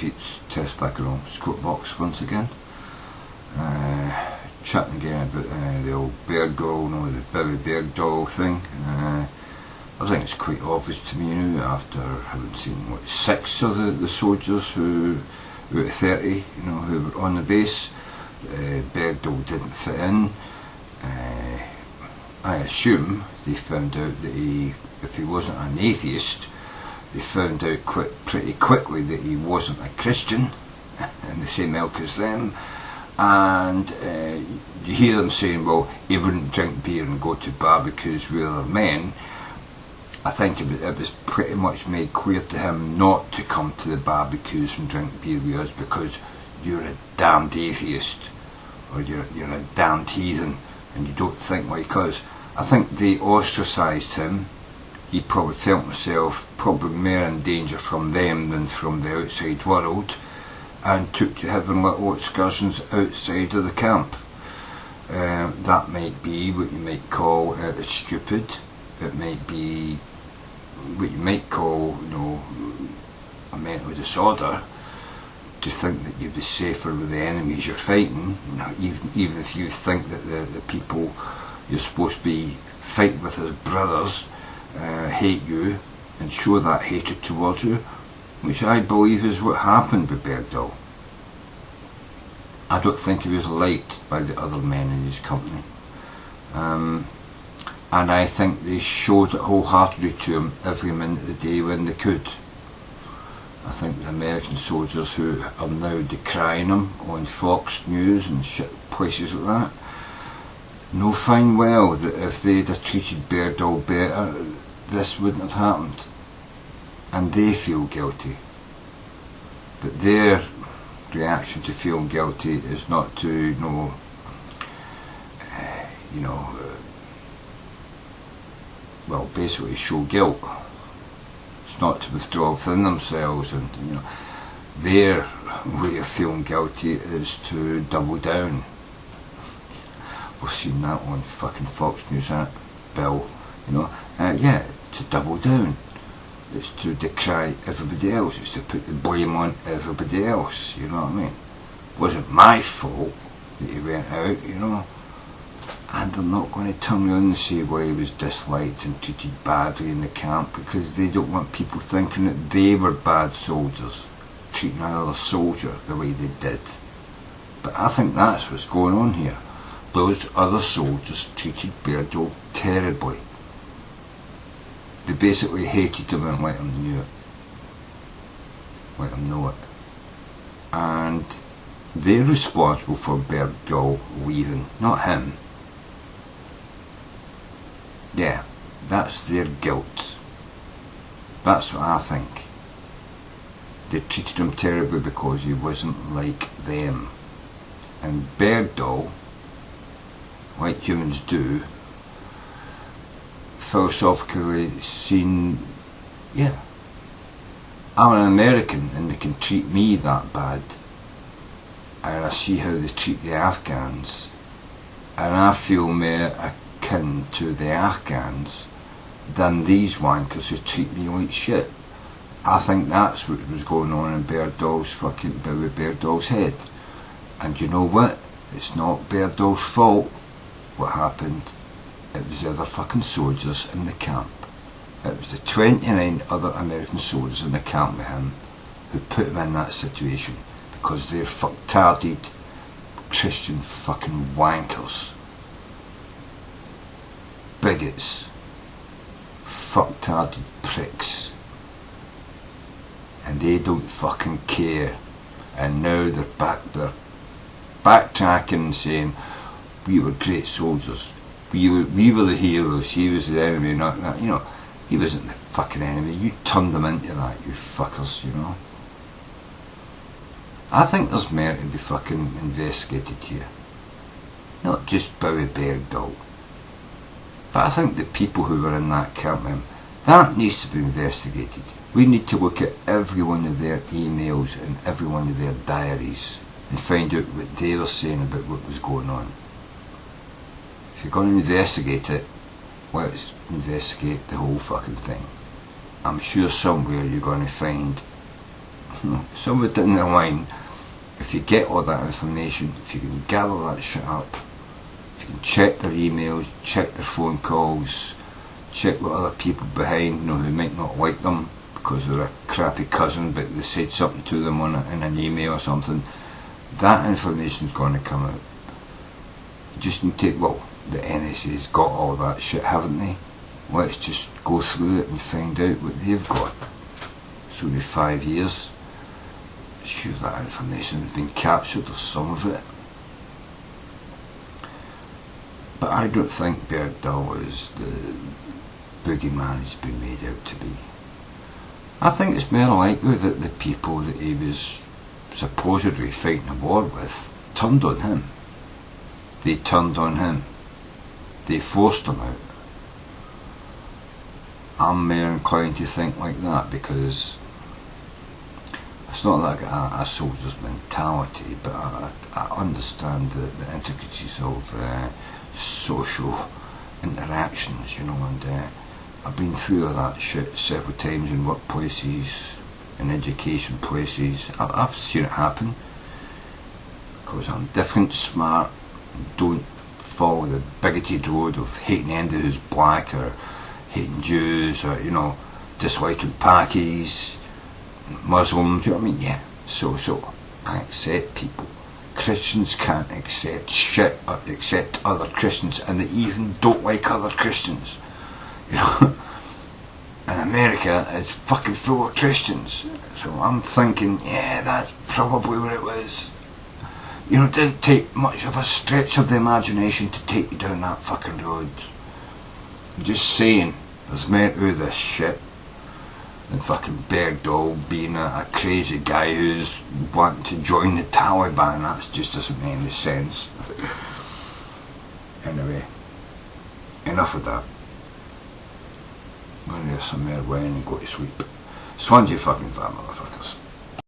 peeps, Tess back in the squat box once again. Chatting again about the old Bergdahl, the Bowe Bergdahl thing. I think it's quite obvious to me now, after having seen 6 of the soldiers who out of 30, who were on the base. Bergdahl didn't fit in. I assume they found out that if he wasn't an atheist, they found out pretty quickly that he wasn't a Christian in the same ilk as them. And you hear them saying, well, he wouldn't drink beer and go to barbecues with other men. I think it was pretty much made clear to him not to come to the barbecues and drink beer with us because you're a damned atheist, or you're a damned heathen, and you don't think like us. I think they ostracised him. He probably felt himself probably more in danger from them than from the outside world, and took to having little excursions outside of the camp. That might be what you might call stupid. It might be what you might call, a mental disorder, to think that you'd be safer with the enemies you're fighting, even if you think that the people you're supposed to be fighting with as brothers hate you and show that hatred towards you, which I believe is what happened with Bergdahl. I don't think he was liked by the other men in his company. And I think they showed it wholeheartedly to him every minute of the day when they could. I think the American soldiers who are now decrying him on Fox News and places like that know fine well that if they'd have treated Bergdahl better, this wouldn't have happened. And they feel guilty. But their reaction to feeling guilty is not to, well, basically show guilt. It's not to withdraw within themselves, and their way of feeling guilty is to double down. We've seen that on fucking Fox News, Bill. Yeah, to double down. It's to decry everybody else. It's to put the blame on everybody else. You know what I mean? It wasn't my fault that he went out. And they're not going to turn around and say, well, he was disliked and treated badly in the camp, because they don't want people thinking that they were bad soldiers, treating another soldier the way they did. But I think that's what's going on here. Those other soldiers treated Bergdahl terribly. They basically hated him and let him know it. And they're responsible for Bergdahl leaving, not him. Yeah, that's their guilt. That's what I think. They treated him terribly because he wasn't like them. And Bergdahl, like humans do, philosophically seen, yeah, I'm an American and they can treat me that bad, and I see how they treat the Afghans, and I feel more akin to the Afghans than these wankers who treat me like shit. I think that's what was going on in Bowe Bergdahl's head. And you know what? It's not Bergdahl's fault what happened. It was the other fucking soldiers in the camp. It was the 29 other American soldiers in the camp with him who put him in that situation, because they're fucktarded Christian fucking wankers. Bigots. Fucktarded pricks. And they don't fucking care. And now they're backtracking and saying, we were great soldiers. We were the heroes, he was the enemy, not that. He wasn't the fucking enemy. You turned them into that, you fuckers, I think there's more to be fucking investigated here. Not just Bowe Bergdahl. But I think the people who were in that camp, that needs to be investigated. We need to look at every one of their emails and every one of their diaries and find out what they were saying about what was going on. If you're going to investigate it, let's investigate the whole fucking thing. I'm sure somewhere you're going to find somewhere down the line, if you get all that information, if you can gather that shit up, if you can check their emails, check their phone calls, check what other people behind, who might not like them because they're a crappy cousin but they said something to them in an email or something, that information's going to come out. You just need to, the NSA's got all that shit, haven't they? Let's just go through it and find out what they've got. It's only 5 years. Sure, that information has been captured, or some of it. But I don't think Bergdahl is the boogeyman he's been made out to be. I think it's more likely that the people that he was supposedly fighting a war with turned on him. They turned on him. They forced him out. I'm more inclined to think like that, because it's not like a soldier's mentality, but I understand the intricacies of social interactions, and I've been through all that shit several times in workplaces, in education places. I've seen it happen, because I'm different, smart, don't follow the bigoted road of hating anybody who's black, or hating Jews, or disliking Pakis, Muslims, you know what I mean? Yeah. So I accept people. Christians can't accept shit or accept other Christians, and they even don't like other Christians. And America is fucking full of Christians. So I'm thinking, yeah, that's probably what it was. It didn't take much of a stretch of the imagination to take you down that fucking road. I'm just saying, there's more to this shit than fucking Bergdahl being a crazy guy who's wanting to join the Taliban. That just doesn't make any sense. Anyway, enough of that. I'm going to have some more wine and go to sleep. Swansea fucking fat motherfuckers.